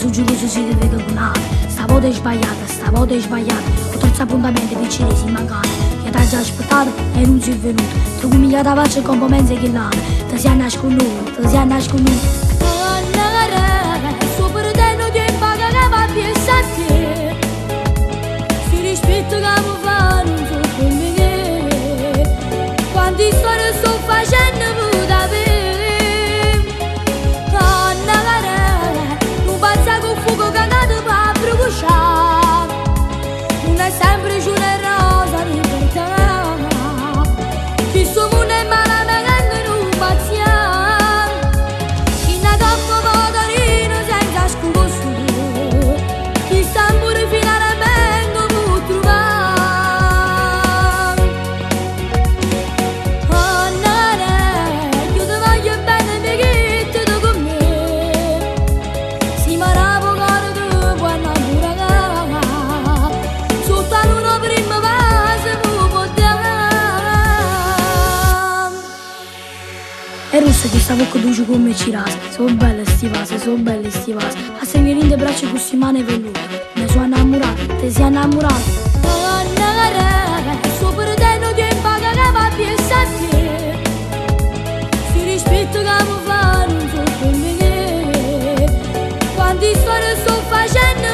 tu giuro se si deve comunare. Stavolta è sbagliata. Con terzo appuntamento vicini si mancano. Che t'ha già aspettato e non si è venuto. Tu come la faccia con momenzi che l'hanno. Ti si nasconuto. Suo fratello ti paga che va più a te. Si rispetta che mi fa non so come. Quanti storie sto facendo da me. Non pazza con fuoco cagato per bruciare. Non è sempre una rosa libertà. Chi sto mondo è malamente non pazziamo. Chi na troppo motorino senza scuso. Chi sta pure finalmente può trovare. Oh nana, io ti voglio bene mi chiedi tu con me. Si maravo con tu puoi innamorare. Sotto a luna prima base può portare. E russo che stavo con tu come cirase. Sono belle sti vase. A segnalinde braccia con si mani velluto. Ne sono innamorato, te sei innamorato. Oh nana, suo fratello ti paga che va più a te. Si rispetta che mi fa non so come. Quanti storie sto facendo